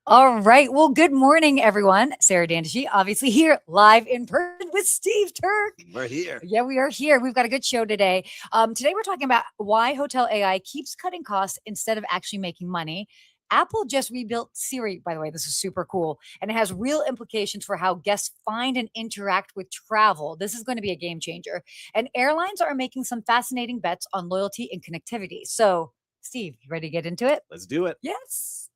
All right. Well, good morning, everyone. Sarah Dandashy, obviously here live in person with Steve Turk. We're here. Yeah, we are here. We've got a good show today. Today we're talking about why hotel AI keeps cutting costs instead of actually making money. Apple just rebuilt Siri, by the way. This is super cool. And it has real implications for how guests find and interact with travel. This is going to be a game changer. And airlines are making some fascinating bets on loyalty and connectivity. So, Steve, you ready to get into it? Let's do it. Yes.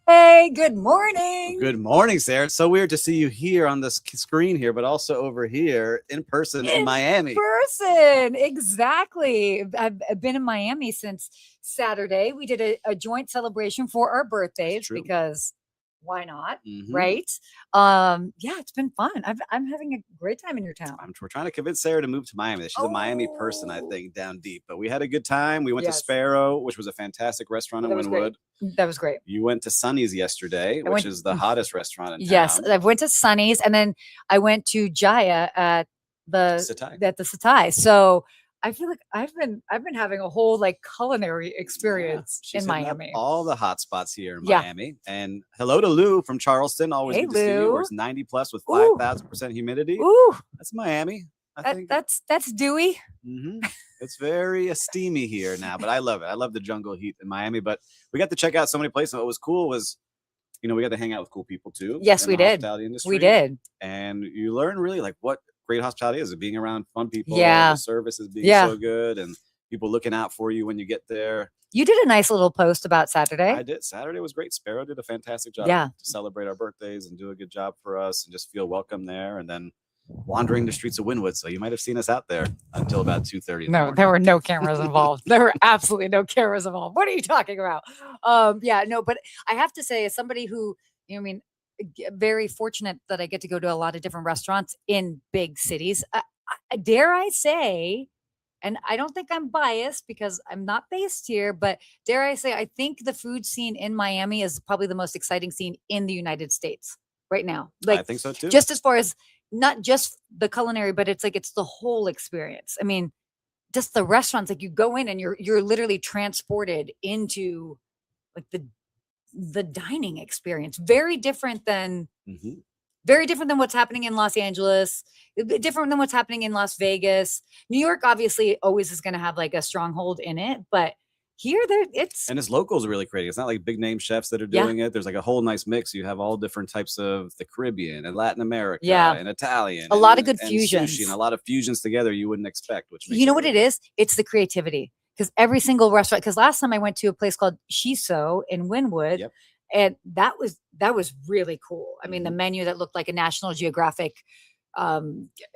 Hey, good morning. Good morning, Sarah. It's so weird to see you here on this screen here, but also over here in person in Miami. Person, exactly. I've been in Miami since Saturday. We did a joint celebration for our birthdays because why not? Mm-hmm. Right? Yeah, it's been fun. I'm having a great time in your town. We're trying to convince Sarah to move to Miami. She's a Miami person, I think, down deep. But we had a good time. We went to Sparrow, which was a fantastic restaurant in Wynwood. That was great. You went to Sonny's yesterday, which is the hottest restaurant in town. Yes, I went to Sonny's, and then I went to Jaya at the Satai. So I feel like I've been having a whole culinary experience in Miami. All the hot spots here in Miami. And hello to Lou from Charleston. Always good to see you. It's 90 plus with 5,000% humidity. Ooh, that's Miami. I think that's dewy. Mm-hmm. It's very steamy here now, but I love it. I love the jungle heat in Miami. But we got to check out so many places. What was cool was, we got to hang out with cool people too. Yes, we did. We did. And you learn really what great hospitality is, being around fun people. Yeah. The service is being so good and people looking out for you when you get there. You did a nice little post about Saturday. I did. Saturday was great. Sparrow did a fantastic job to celebrate our birthdays and do a good job for us and just feel welcome there. And then wandering the streets of Wynwood. So you might have seen us out there until about 2:30. No, there were no cameras involved. There were absolutely no cameras involved. What are you talking about? But I have to say, as somebody who, very fortunate that I get to go to a lot of different restaurants in big cities. Dare I say, and I don't think I'm biased because I'm not based here, but dare I say, I think the food scene in Miami is probably the most exciting scene in the United States right now. I think so too. Just as far as not just the culinary, but it's the whole experience. I mean, just the restaurants, you go in and you're literally transported into the dining experience. Very different than what's happening in Los Angeles, different than what's happening in Las Vegas. New York obviously always is going to have a stronghold in it, but here and it's locals really creating. It's not like big name chefs that are doing it. There's a whole nice mix. You have all different types of the Caribbean and Latin America and Italian. A lot of good fusions. Sushi and a lot of fusions together you wouldn't expect. Which you know what it is? It's the creativity. Because every single restaurant, because last time I went to a place called Shiso in Wynwood, and that was really cool. I mean, the menu that looked like a National Geographic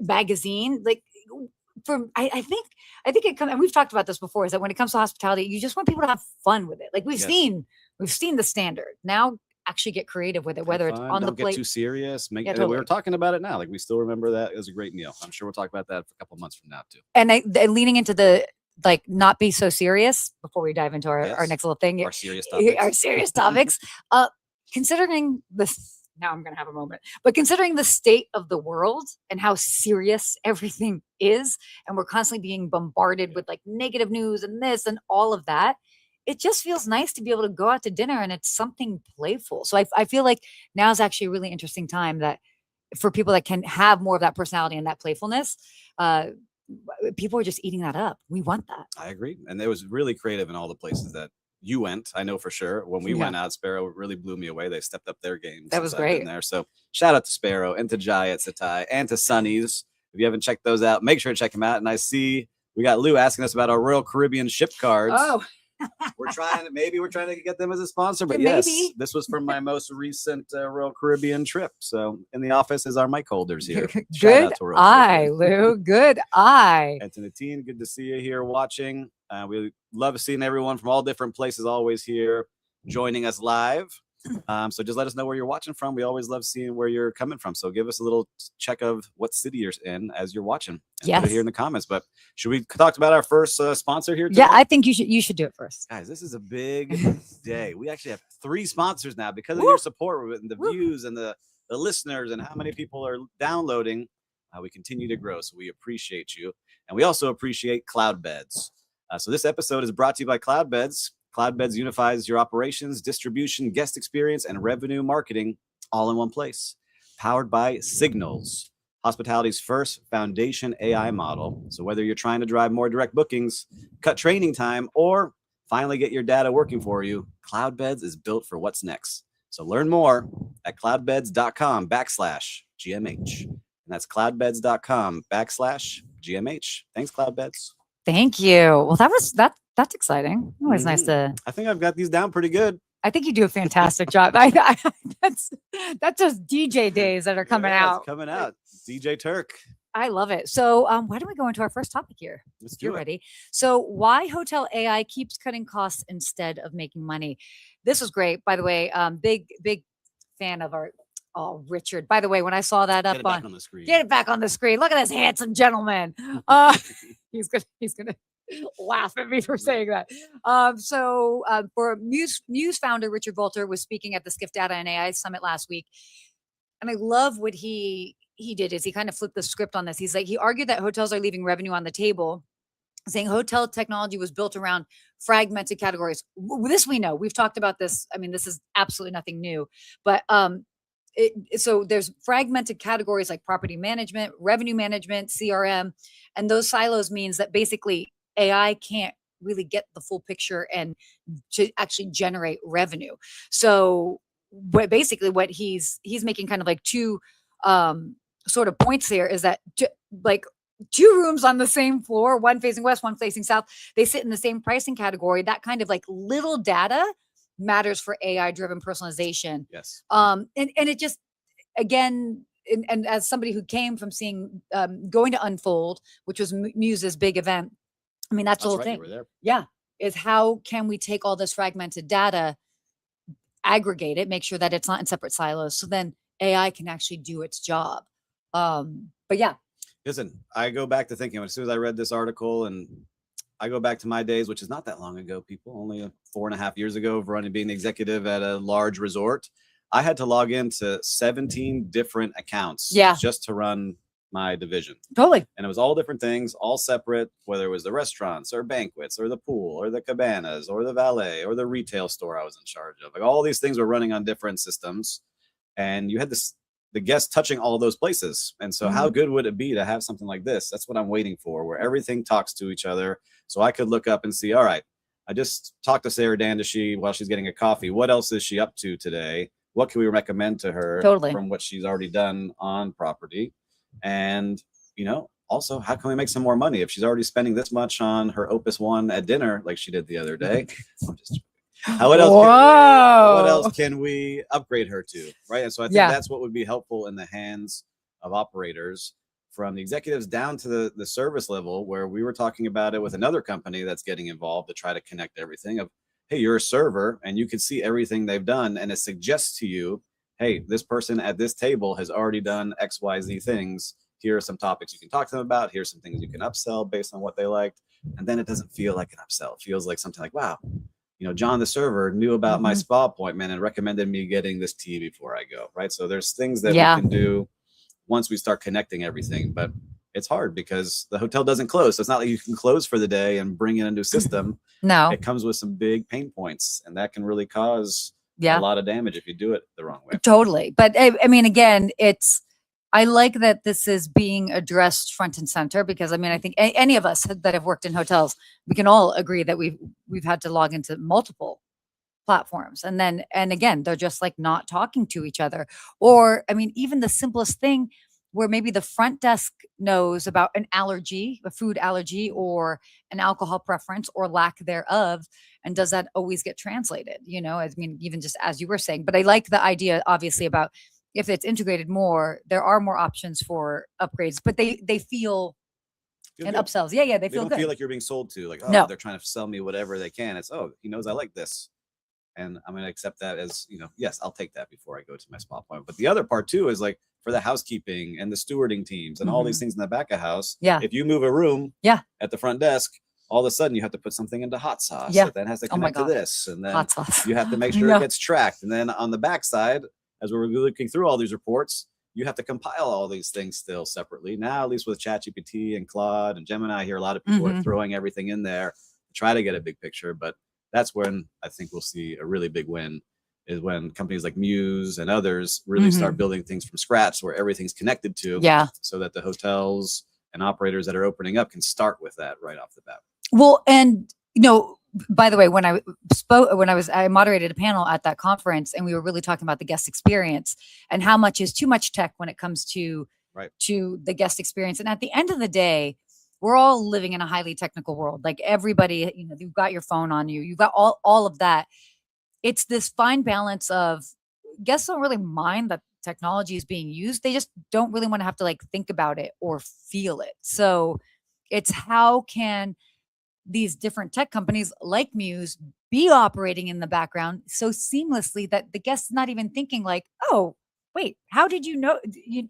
magazine, I think it comes, and we've talked about this before, is that when it comes to hospitality, you just want people to have fun with it. We've seen the standard. Now actually get creative with it, whether it's on the plate. Don't get too serious. We were talking about it now. We still remember that. It was a great meal. I'm sure we'll talk about that for a couple of months from now too. And leaning into the not be so serious before we dive into our next little thing. Our serious topics. Considering this. Now I'm going to have a moment. But considering the state of the world and how serious everything is, and we're constantly being bombarded with negative news and this and all of that, it just feels nice to be able to go out to dinner and it's something playful. So I feel like now is actually a really interesting time that for people that can have more of that personality and that playfulness, people are just eating that up. We want that. I agree. And it was really creative in all the places that you went. I know for sure when we went out, Sparrow really blew me away. They stepped up their game. That was great. There. So shout out to Sparrow and to Jai at Satai and to Sonny's. If you haven't checked those out, make sure to check them out. And I see we got Lou asking us about our Royal Caribbean ship cards. Oh, we're trying to get them as a sponsor, but yeah, yes, this was from my most recent Royal Caribbean trip. So in the office is our mic holders here. Good eye, Lou. Good eye. And to the team, good to see you here watching. We love seeing everyone from all different places always here joining us live. So just let us know where you're watching from. We always love seeing where you're coming from. So give us a little check of what city you're in as you're watching. And put it here in the comments. But should we talk about our first sponsor here today? Yeah, I think you should do it first. Guys, this is a big day. We actually have 3 sponsors now because of your support and the views and the listeners and how many people are downloading. We continue to grow. So we appreciate you. And we also appreciate Cloudbeds. So this episode is brought to you by Cloudbeds. Cloudbeds unifies your operations, distribution, guest experience, and revenue marketing all in one place. Powered by Signals, hospitality's first foundation AI model. So whether you're trying to drive more direct bookings, cut training time, or finally get your data working for you, Cloudbeds is built for what's next. So learn more at cloudbeds.com/GMH. And that's cloudbeds.com/GMH. Thanks, Cloudbeds. Thank you. Well, that's exciting. Always nice to. I think I've got these down pretty good. I think you do a fantastic job. That's just DJ days that are coming out. It's coming out. DJ Turk. I love it. So why don't we go into our first topic here? Let's do it. Ready? So why hotel AI keeps cutting costs instead of making money. This was great, by the way. Big fan of our Richard. By the way, when I saw that up on the screen. Get it back on the screen. Look at this handsome gentleman. He's gonna laugh at me for saying that. For Mews founder Richard Valtr was speaking at the Skift Data and AI Summit last week, and I love what he did is he kind of flipped the script on this. He's like, he argued that hotels are leaving revenue on the table, saying hotel technology was built around fragmented categories. This we know. We've talked about this. I mean, this is absolutely nothing new, but so there's fragmented categories like property management, revenue management, CRM, and those silos means that basically AI can't really get the full picture and to actually generate revenue. So what he's making kind of like 2 sort of points here is that like 2 rooms on the same floor, one facing west, one facing south, they sit in the same pricing category. That kind of like little data matters for AI driven personalization. Yes. And it just, again, and as somebody who came from seeing, going to Unfold, which was Mews's big event. I mean, that's the whole thing. You were there. Yeah. Is how can we take all this fragmented data, aggregate it, make sure that it's not in separate silos. So then AI can actually do its job. But yeah. Listen, I go back to thinking as soon as I read this article, and I go back to my days, which is not that long ago, people, only 4.5 years ago, of being the executive at a large resort. I had to log into 17 different accounts just to run my division. Totally. And it was all different things, all separate, whether it was the restaurants or banquets or the pool or the cabanas or the valet or the retail store I was in charge of. Like all these things were running on different systems, and you had the guests touching all of those places. And so how good would it be to have something like this? That's what I'm waiting for, where everything talks to each other. So I could look up and see, all right, I just talked to Sarah Dandashy while she's getting a coffee. What else is she up to today? What can we recommend to her from what she's already done on property? And, also, how can we make some more money? If she's already spending this much on her Opus One at dinner, like she did the other day, what else can we upgrade her to? Right. And so I think that's what would be helpful in the hands of operators, from the executives down to the service level, where we were talking about it with another company that's getting involved to try to connect everything of, hey, you're a server and you can see everything they've done. And it suggests to you, hey, this person at this table has already done XYZ things. Here are some topics you can talk to them about. Here's some things you can upsell based on what they liked. And then it doesn't feel like an upsell. It feels like something like, wow, John, the server, knew about my spa appointment and recommended me getting this tea before I go. Right. So there's things that we can do once we start connecting everything, but it's hard because the hotel doesn't close. So it's not like you can close for the day and bring in a new system. No, it comes with some big pain points, and that can really cause a lot of damage if you do it the wrong way. Totally. But I mean, again, I like that this is being addressed front and center, because I think any of us that have worked in hotels, we can all agree that we've had to log into multiple platforms, and again, they're just like not talking to each other. Or even the simplest thing, where maybe the front desk knows about an allergy, a food allergy, or an alcohol preference or lack thereof, and does that always get translated? Even just as you were saying. But I like the idea, obviously, about if it's integrated more, there are more options for upgrades, but they feel and good. Upsells. Yeah, they feel don't good. Feel like you're being sold to, like, they're trying to sell me whatever they can. It's, he knows I like this. And I'm going to accept that as, yes, I'll take that before I go to my spa appointment. But the other part too is like for the housekeeping and the stewarding teams and all these things in the back of house. Yeah. If you move a room at the front desk, all of a sudden you have to put something into hot sauce that then has to connect to this. And then hot sauce. You have to make sure it gets tracked. And then on the backside, as we're looking through all these reports, you have to compile all these things still separately. Now, at least with ChatGPT and Claude and Gemini, I hear a lot of people are throwing everything in there to try to get a big picture. But that's when I think we'll see a really big win, is when companies like Mews and others really start building things from scratch where everything's connected to, so that the hotels and operators that are opening up can start with that right off the bat. Well, and by the way, when I moderated a panel at that conference, and we were really talking about the guest experience and how much is too much tech when it comes to the guest experience. And at the end of the day, we're all living in a highly technical world. Like everybody, you've got your phone on you, you've got all of that. It's this fine balance of guests don't really mind that technology is being used. They just don't really want to have to like think about it or feel it. So it's how can these different tech companies like Mews be operating in the background so seamlessly that the guest's not even thinking like, oh, wait, how did you know?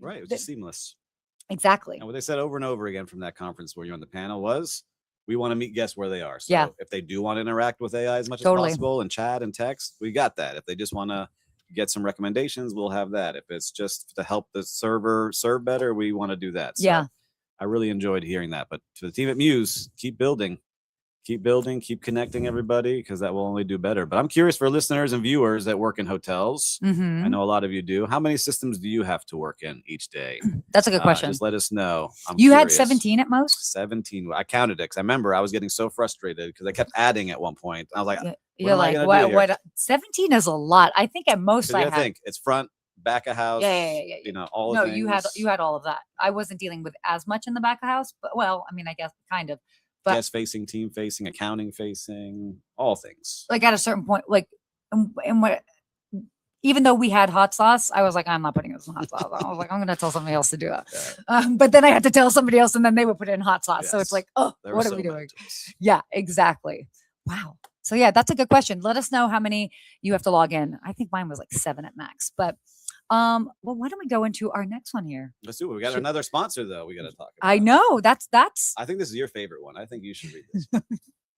Right. It was just seamless. Exactly. And what they said over and over again from that conference where you're on the panel was, we want to meet guests where they are. So if they do want to interact with AI as much as possible and chat and text, we got that. If they just want to get some recommendations, we'll have that. If it's just to help the server serve better, we want to do that. So I really enjoyed hearing that. But to the team at Mews, keep building, keep connecting everybody, because that will only do better. But I'm curious for listeners and viewers that work in hotels. I know a lot of you do. How many systems do you have to work in each day? That's a good question. Just let us know. You had 17 at most? 17. I counted it because I remember I was getting so frustrated because I kept adding at one point. I was like, you're like, what? 17 is a lot. I think at most I think it's front, back of house. All the things. you had all of that. I wasn't dealing with as much in the back of house, but I guess kind of. But guest facing, team facing, accounting facing, all things. Like at a certain point, like, and what, even though we had hot sauce, I was like, I'm not putting this in hot sauce. I was like, I'm going to tell somebody else to do it. But then I had to tell somebody else, and then they would put it in hot sauce. Yes. So it's like, what are we doing? Yeah, exactly. Wow. So yeah, that's a good question. Let us know how many you have to log in. I think mine was like 7 at max, but well, why don't we go into our next one here? Let's do it. We got another sponsor though. We got to talk about. I know that's. I think this is your favorite one. I think you should read this.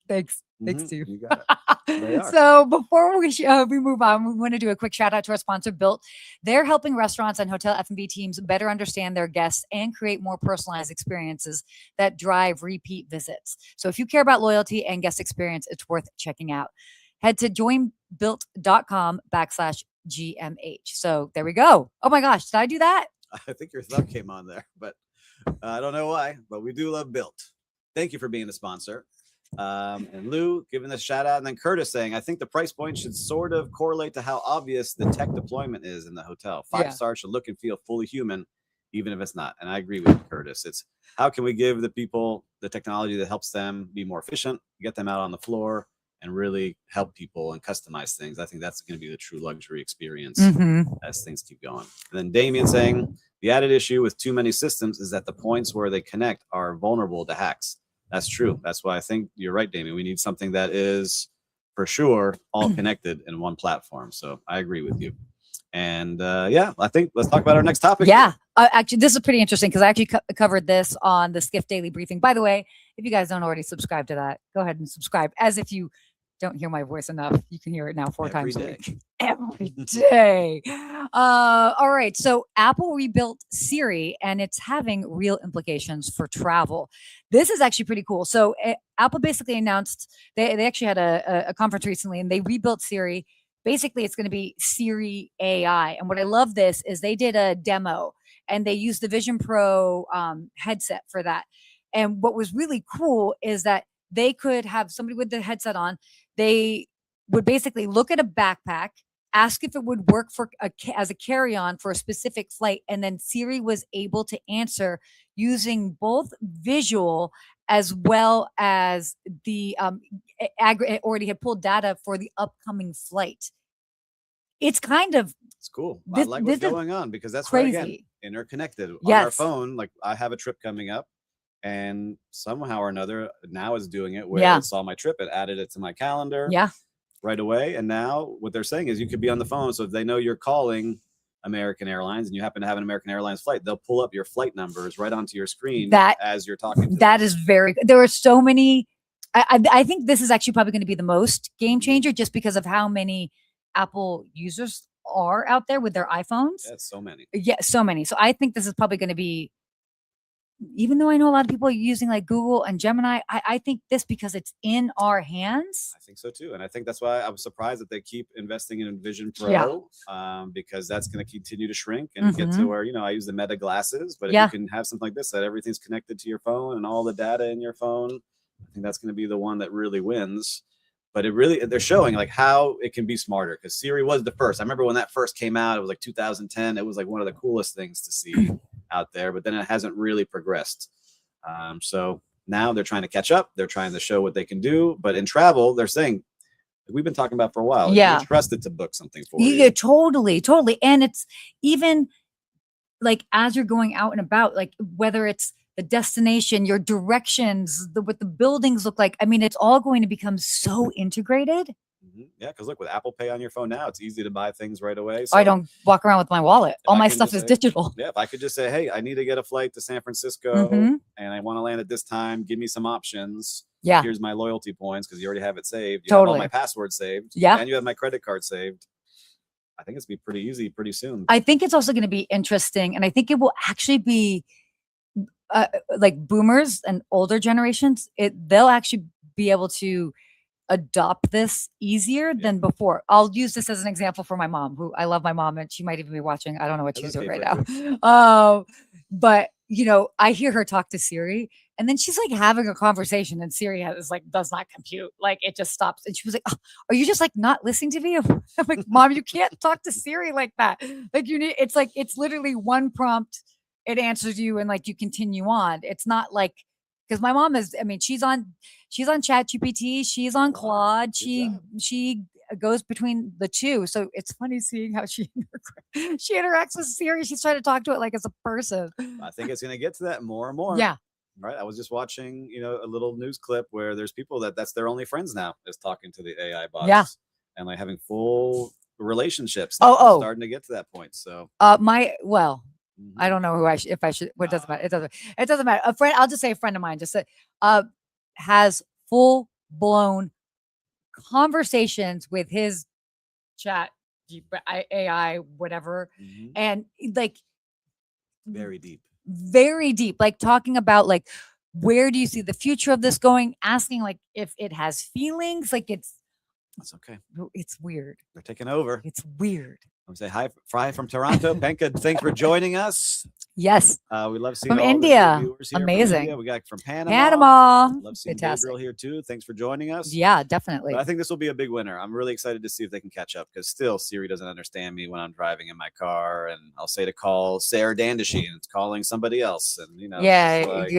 Thanks, Steve. You got it. So before we move on, we want to do a quick shout out to our sponsor, Built. They're helping restaurants and hotel F&B teams better understand their guests and create more personalized experiences that drive repeat visits. So if you care about loyalty and guest experience, it's worth checking out. Head to joinbuilt.com/GMH. So there we go. Oh my gosh, did I do that? I think your thumb came on there, but I don't know why, but we do love Built. Thank you for being a sponsor. And Lou giving a shout out, and then Curtis saying, I think the price point should sort of correlate to how obvious the tech deployment is in the hotel. 5 stars should look and feel fully human, even if it's not. And I agree with you, Curtis. It's how can we give the people the technology that helps them be more efficient, get them out on the floor, and really help people and customize things. I think that's going to be the true luxury experience as things keep going. And then Damien saying, the added issue with too many systems is that the points where they connect are vulnerable to hacks. That's true. That's why I think you're right, Damien. We need something that is for sure all connected in one platform. So I agree with you. And I think let's talk about our next topic. Yeah, actually, this is pretty interesting because I actually covered this on the Skift Daily Briefing. By the way, if you guys don't already subscribe to that, go ahead and subscribe. As if you don't hear my voice enough, you can hear it now 4 times a week. Every day. All right. So Apple rebuilt Siri, and it's having real implications for travel. This is actually pretty cool. So Apple basically announced, they actually had a conference recently, and they rebuilt Siri. Basically, it's going to be Siri AI. And what I love this is they did a demo, and they used the Vision Pro headset for that. And what was really cool is that they could have somebody with the headset on. They would basically look at a backpack, ask if it would work as a carry-on for a specific flight, and then Siri was able to answer using both visual as well as the already had pulled data for the upcoming flight. It's cool. I like what's going on because that's crazy. Why, again, interconnected on our phone. Like I have a trip coming up. And somehow or another, now is doing it where it saw my trip, it added it to my calendar. Yeah. right away. And now what they're saying is you could be on the phone. So if they know you're calling American Airlines and you happen to have an American Airlines flight, they'll pull up your flight numbers right onto your screen as you're talking to them. That is very good. There are so many. I think this is actually probably going to be the most game changer just because of how many Apple users are out there with their iPhones. Yeah, so many. Yeah, so many. So I think this is probably going to be, even though I know a lot of people are using like Google and Gemini, I think this, because it's in our hands. I think so too. And I think that's why I was surprised that they keep investing in Vision Pro, because that's going to continue to shrink and get to where, I use the Meta glasses, but if you can have something like this, that everything's connected to your phone and all the data in your phone, I think that's going to be the one that really wins. But they're showing like how it can be smarter, because Siri was the first. I remember when that first came out, it was like 2010. It was like one of the coolest things to see out there, but then it hasn't really progressed. So now they're trying to catch up. They're trying to show what they can do. But in travel, they're saying, we've been talking about for a while. Yeah. You trust it to book something for you. Yeah, totally. And it's even like as you're going out and about, like whether it's the destination, your directions, what the buildings look like. I mean, it's all going to become so integrated. Yeah, because look, with Apple Pay on your phone now, it's easy to buy things right away. So I don't walk around with my wallet. All my stuff is digital. Yeah, if I could just say, hey, I need to get a flight to San Francisco and I want to land at this time, give me some options. Yeah. Here's my loyalty points, because you already have it saved. You Totally. have all my passwords saved. Yeah. And you have my credit card saved. I think it's going to be pretty easy pretty soon. I think it's also going to be interesting. And I think it will actually be like boomers and older generations, they'll actually be able to adopt this easier than before. I'll use this as an example for my mom, who I love my mom, and she might even be watching. I don't know what she's doing right now. But I hear her talk to Siri, and then she's like having a conversation, and Siri does not compute. Like it just stops. And she was like, oh, are you just like not listening to me? I'm like, Mom, you can't talk to Siri like that. Like it's literally one prompt. It answers you and like you continue on. It's not like, because my mom she's on ChatGPT, she's on Claude, she goes between the two. So it's funny seeing how she interacts with Siri. She's trying to talk to it like it's a person. I think it's going to get to that more and more. Yeah. Right. I was just watching, a little news clip where there's people that's their only friends now, is talking to the AI bots. Yeah. And like having full relationships. Starting to get to that point. So I don't know who if I should. What doesn't matter. It doesn't matter. A friend. I'll just say a friend of mine just said, has full blown conversations with his chat AI, whatever, and like very deep, like talking about like, where do you see the future of this going? Asking like if it has feelings, like that's okay. It's weird. They're taking over. It's weird. I'm say hi, Fry from Toronto. Penka, thanks for joining us. Yes. We love seeing from all India. the viewers here. Amazing. From India. We got from Panama. Love seeing Gabriel here too. Thanks for joining us. Yeah, definitely. But I think this will be a big winner. I'm really excited to see if they can catch up, because still Siri doesn't understand me when I'm driving in my car, and I'll say to call Sarah Dandashy and it's calling somebody else, and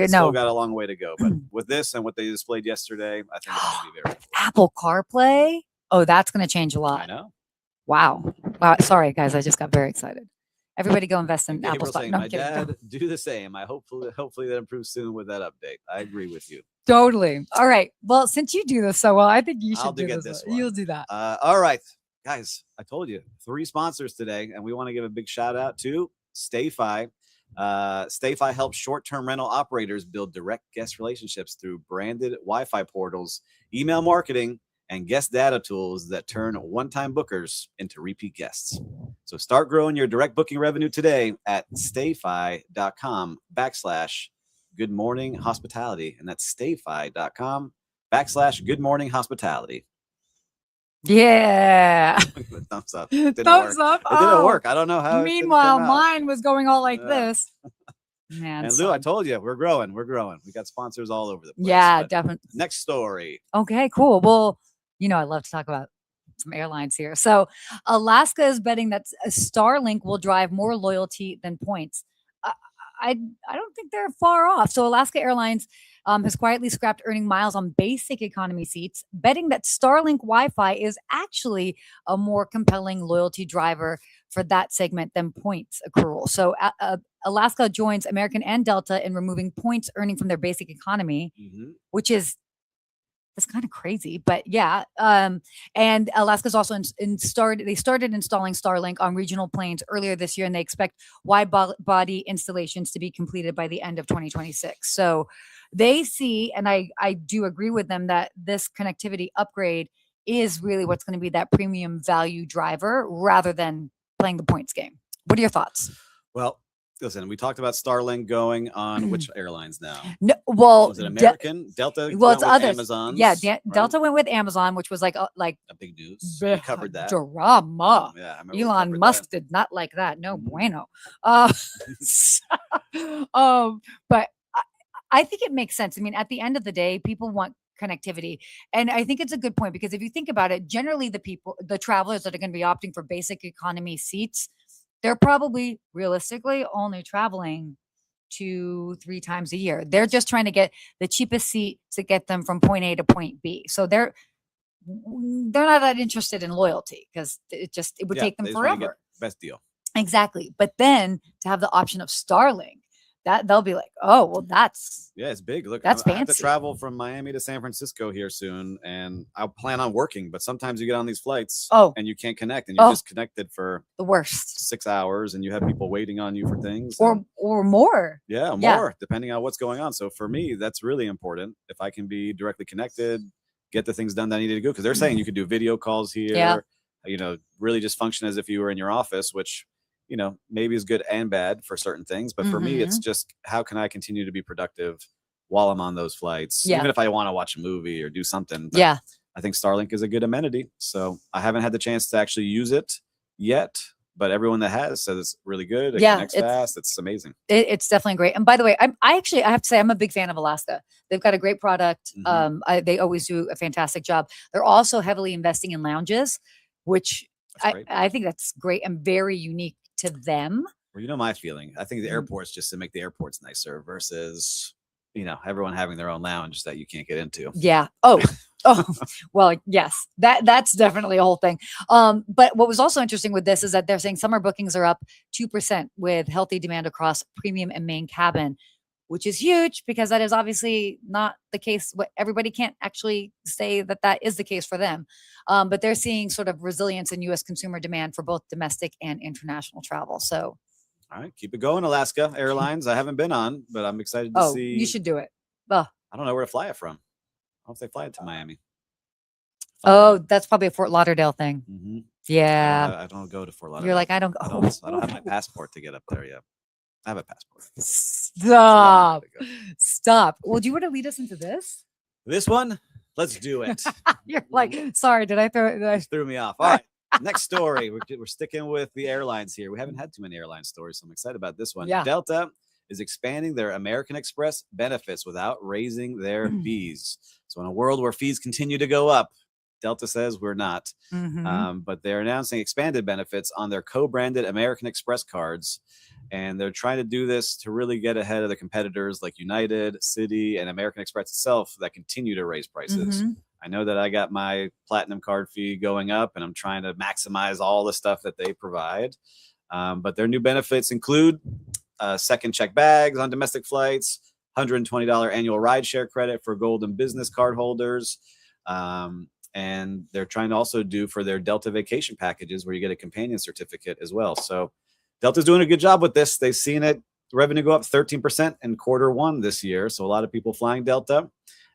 still got a long way to go. But with this and what they displayed yesterday, I think it's going to be very cool. Apple CarPlay. Oh, that's going to change a lot. I know. Wow. Sorry, guys. I just got very excited. Everybody go invest in Apple stock. My dad do the same. Hopefully that improves soon with that update. I agree with you. Totally. All right. Well, since you do this so well, I think you should do this one. You'll do that. All right, guys. I told you 3 sponsors today, and we want to give a big shout out to StayFi. StayFi helps short-term rental operators build direct guest relationships through branded Wi-Fi portals, email marketing, and guest data tools that turn one-time bookers into repeat guests. So start growing your direct booking revenue today at stayfi.com/Good Morning Hospitality. And that's stayfi.com/Good Morning Hospitality. Yeah. Thumbs up. Thumbs up. It didn't work. I don't know how. Meanwhile, mine was going all like this. Man, and Lou, I told you, we're growing. We got sponsors all over the place. Yeah, definitely. Next story. Okay, cool. Well, I love to talk about some airlines here. So Alaska is betting that Starlink will drive more loyalty than points. I don't think they're far off. So Alaska Airlines has quietly scrapped earning miles on basic economy seats, betting that Starlink Wi-Fi is actually a more compelling loyalty driver for that segment than points accrual. So Alaska joins American and Delta in removing points earning from their basic economy, which is It's kind of crazy, but yeah. And Alaska's also they started installing Starlink on regional planes earlier this year, and they expect wide body installations to be completed by the end of 2026. So they see, and I do agree with them that this connectivity upgrade is really what's going to be that premium value driver rather than playing the points game. What are your thoughts? Well, listen, we talked about Starlink going on which airlines now? No, well, Was it American? Delta well, it's went with others. Amazon's, Yeah, right? Delta went with Amazon, which was like A big news. We bleh, covered that. drama. Yeah, I remember we Elon covered Musk that. did not like that. No Mhm. bueno. But I think it makes sense. I mean, at the end of the day, people want connectivity. And I think it's a good point because if you think about it, generally the travelers that are going to be opting for basic economy seats, they're probably realistically only traveling 2-3 times a year. They're just trying to get the cheapest seat to get them from point A to point B. So they're not that interested in loyalty because it would Yeah, take them they just want to get forever. best deal. Exactly. But then to have the option of Starlink, that they'll be like, oh, well, that's Yeah, it's big. Look, That's I have to fancy. travel from Miami to San Francisco here soon, and I plan on working. But sometimes you get on these flights, Oh. and you can't connect, and you're Oh. disconnected for the worst. 6 hours, and you have people waiting on you for things. Or and- more. yeah, Yeah. more depending on what's going on. So for me, that's really important. If I can be directly connected, get the things done that I needed to go, because they're saying you could do video calls here. Yeah. Really just function as if you were in your office, which maybe is good and bad for certain things. But for me, it's just how can I continue to be productive while I'm on those flights, Yeah. even if I want to watch a movie or do something. But Yeah. I think Starlink is a good amenity. So I haven't had the chance to actually use it yet, but everyone that has says it's really good. It Yeah, connects fast. It's amazing. It's definitely great. And by the way, I have to say I'm a big fan of Alaska. They've got a great product. Mhm. They always do a fantastic job. They're also heavily investing in lounges, which That's great. I think that's great and very unique to them. Well, you know my feeling. I think the Mhm. airport's just to make the airports nicer versus, everyone having their own lounge that you can't get into. Yeah. Oh, well, yes, that's definitely a whole thing. But what was also interesting with this is that they're saying summer bookings are up 2% with healthy demand across premium and main cabin, which is huge because that is obviously not the case. Everybody can't actually say that is the case for them. But they're seeing sort of resilience in U.S. consumer demand for both domestic and international travel. So, All right, keep it going, Alaska Airlines. I haven't been on, but I'm excited to see. you should do it. Oh, I don't know where to fly it from. I don't know if they fly it to Miami. That's probably a Fort Lauderdale thing. Mm-hmm. Yeah. I don't go to Fort Lauderdale. You're like, I don't go. I don't have my passport to get up there yet. I have a passport. Stop. Stop. Well, do you want to lead us into this? This one? Let's do it. You're like, sorry, did I throw it? This threw me off. All right. Next story. We're sticking with the airlines here. We haven't had too many airline stories, so I'm excited about this one. Yeah. Delta is expanding their American Express benefits without raising their fees. So in a world where fees continue to go up, Delta says we're not. But they're announcing expanded benefits on their co-branded American Express cards. And they're trying to do this to really get ahead of the competitors like United, Citi, and American Express itself that continue to raise prices. I know that I got my platinum card fee going up, and I'm trying to maximize all the stuff that they provide. But their new benefits include second check bags on domestic flights, $120 annual rideshare credit for gold and business card holders. And they're trying to also do for their Delta vacation packages where you get a companion certificate as well. So Delta's doing a good job with this. They've seen revenue go up 13% in Q1 this year. So a lot of people flying Delta.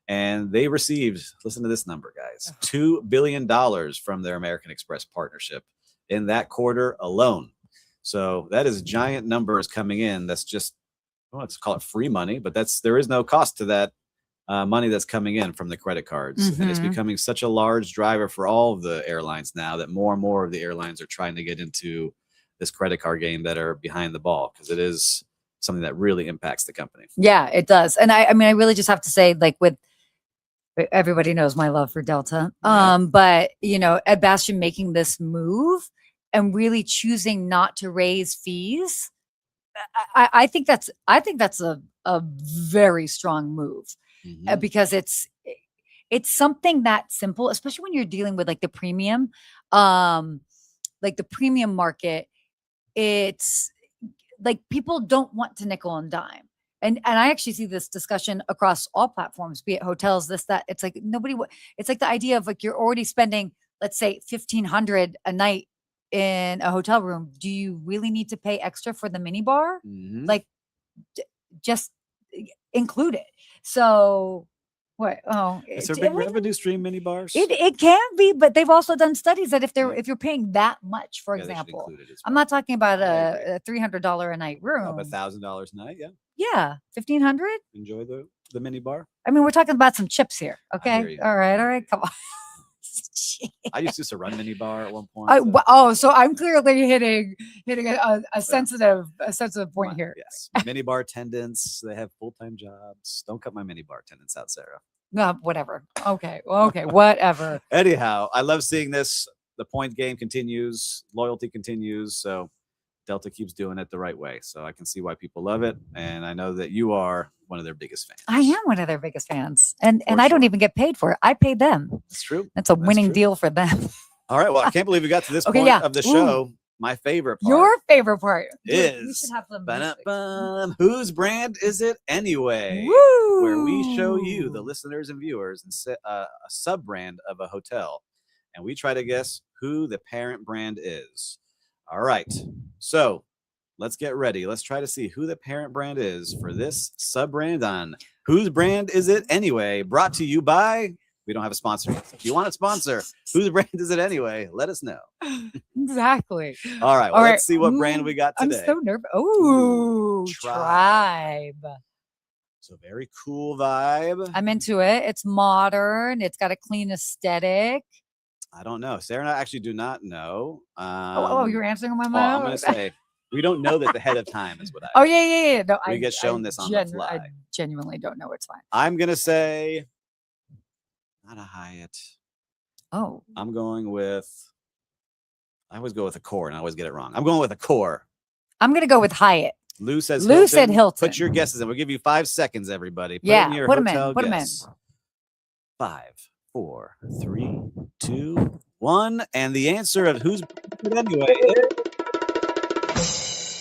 And they received, listen to this number, guys, $2 billion from their American Express partnership in that quarter alone. So that is giant numbers coming in. That's just, let's call it free money, but there is no cost to that money that's coming in from the credit cards. And it's becoming such a large driver for all of the airlines now that more and more of the airlines are trying to get into this credit card game that are behind the ball, because it is something that really impacts the company. Yeah, it does. And I mean, I really just have to say, like, with everybody knows my love for Delta. But Ed Bastian making this move and really choosing not to raise fees, I think that's a very strong move because it's something that simple, especially when you're dealing with like the premium market. It's like people don't want to nickel and dime. And I actually see this discussion across all platforms, be it hotels, this, that. It's like it's like the idea of like you're already spending, let's say, $1,500 a night in a hotel room. Do you really need to pay extra for the mini bar? Like, just include it. So what? Oh, It's a big revenue stream, mini bars. It can be, but they've also done studies that if you're paying that much, for example, I'm not talking about a $300 a night room, $1,000 a night. Yeah. Yeah, 1,500. Enjoy the mini bar. I mean, we're talking about some chips here. I hear Okay. you. All right. Come on. I used to run mini bar at one point. So I'm clearly hitting a sensitive point here. Yes, mini bar attendants, they have full-time jobs. Don't cut my mini bar attendants out, Sarah. No, whatever. Okay, whatever. Anyhow, I love seeing this. The point game continues, loyalty continues. So Delta keeps doing it the right way. So I can see why people love it, and I know that you are one of their biggest fans. I am one of their biggest fans, and I don't even get paid for it. I paid them. That's true. That's a winning deal for them. All right. Well, I can't believe we got to this point of the show. My favorite part. Your favorite part is whose brand is it anyway? Woo! Where we show you, the listeners and viewers, and a sub brand of a hotel, and we try to guess who the parent brand is. All right. So let's get ready. Let's try to see who the parent brand is for this sub brand on Whose Brand Is It Anyway? Brought to you by. We don't have a sponsor. If you want a sponsor, whose brand is it anyway? Let us know. Exactly. All right. Well, let's see what brand we got today. I'm so nervous. Oh, Tribe. So very cool vibe. I'm into it. It's modern. It's got a clean aesthetic. I don't know. Sarah and I actually do not know. You're answering my mind. I'm going to say we don't know that ahead of time is what I. Oh yeah. No, we get shown this on the fly. I genuinely don't know. It's fine. I'm going to say. Not a Hyatt. Oh. I'm going with. I always go with a core, and I always get it wrong. I'm going with a core. I'm going to go with Hyatt. Lou said Hilton. Put your guesses in. We'll give you 5 seconds, everybody. Put them in. Put them in. 5, 4, 3, 2, 1. And the answer of who's anyway is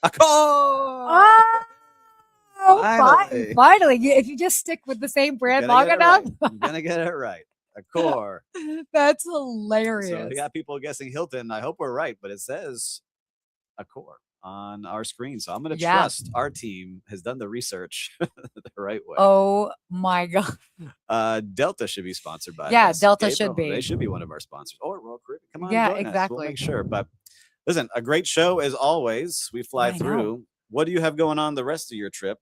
a core. Finally, if you just stick with the same brand long enough, I'm gonna get it right. A core. That's hilarious. So we got people guessing Hilton. I hope we're right, but it says a core on our screen. So I'm gonna trust our team has done the research the right way. Oh my god. Delta should be sponsored by this. Delta should be. They should be one of our sponsors. Or Royal Caribbean. Come on. Yeah, exactly. We'll make sure. But listen, a great show as always. We fly through. What do you have going on the rest of your trip?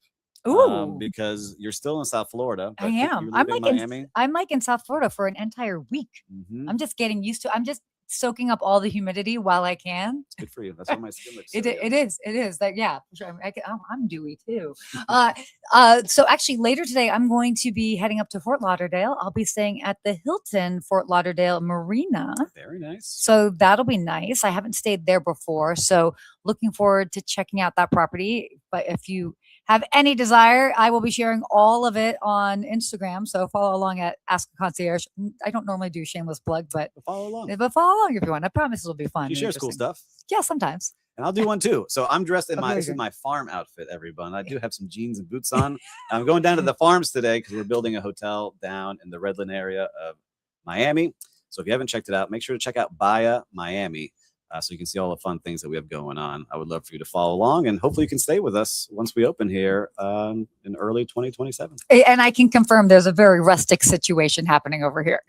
Ooh, because you're still in South Florida. I am. I'm like Miami. I'm like in South Florida for an entire week. Mm-hmm. I'm just getting used to. I'm just soaking up all the humidity while I can. It's good for you. That's why my skin looks. It is. That for sure. I'm dewy too. So actually, later today, I'm going to be heading up to Fort Lauderdale. I'll be staying at the Hilton Fort Lauderdale Marina. Very nice. So that'll be nice. I haven't stayed there before, so looking forward to checking out that property. But if you have any desire, I will be sharing all of it on Instagram. So follow along at Ask a Concierge. I don't normally do shameless plug, but follow along if you want. I promise it'll be fun. She shares cool stuff. Yeah, sometimes. And I'll do one too. So I'm dressed in this is my farm outfit, everyone. I do have some jeans and boots on. I'm going down to the farms today because we're building a hotel down in the Redland area of Miami. So if you haven't checked it out, make sure to check out Bahia Miami. So you can see all the fun things that we have going on. I would love for you to follow along, and hopefully you can stay with us once we open here in early 2027. And I can confirm there's a very rustic situation happening over here.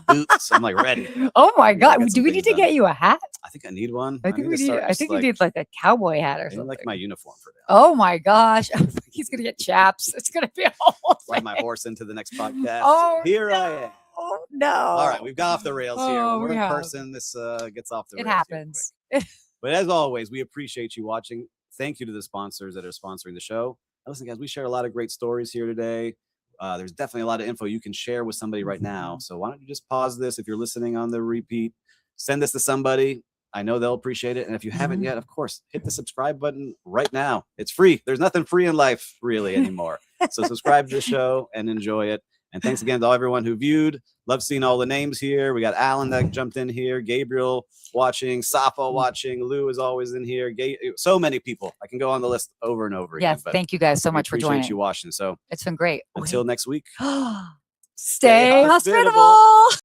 Boots, I'm like ready. Oh my God. Do we need to get you a hat? I think I need one. I think you need like a cowboy hat or something. Like my uniform for now. Oh my gosh. He's going to get chaps. It's going to be a whole Ride my horse into the next podcast. Oh, here I am. Oh no! All right, we've got off the rails here. We're in person. This gets off the rails. It happens. But as always, we appreciate you watching. Thank you to the sponsors that are sponsoring the show. Now, listen, guys, we shared a lot of great stories here today. There's definitely a lot of info you can share with somebody right now. So why don't you just pause this if you're listening on the repeat? Send this to somebody. I know they'll appreciate it. And if you haven't yet, of course, hit the subscribe button right now. It's free. There's nothing free in life really anymore. So subscribe to the show and enjoy it. And thanks again to everyone who viewed. Love seeing all the names here. We got Alan that jumped in here, Gabriel watching, Safa watching, Lou is always in here. So many people. I can go on the list over and over again. Yes, thank you guys so much for joining. Appreciate you watching. So it's been great. until next week. Stay hospitable.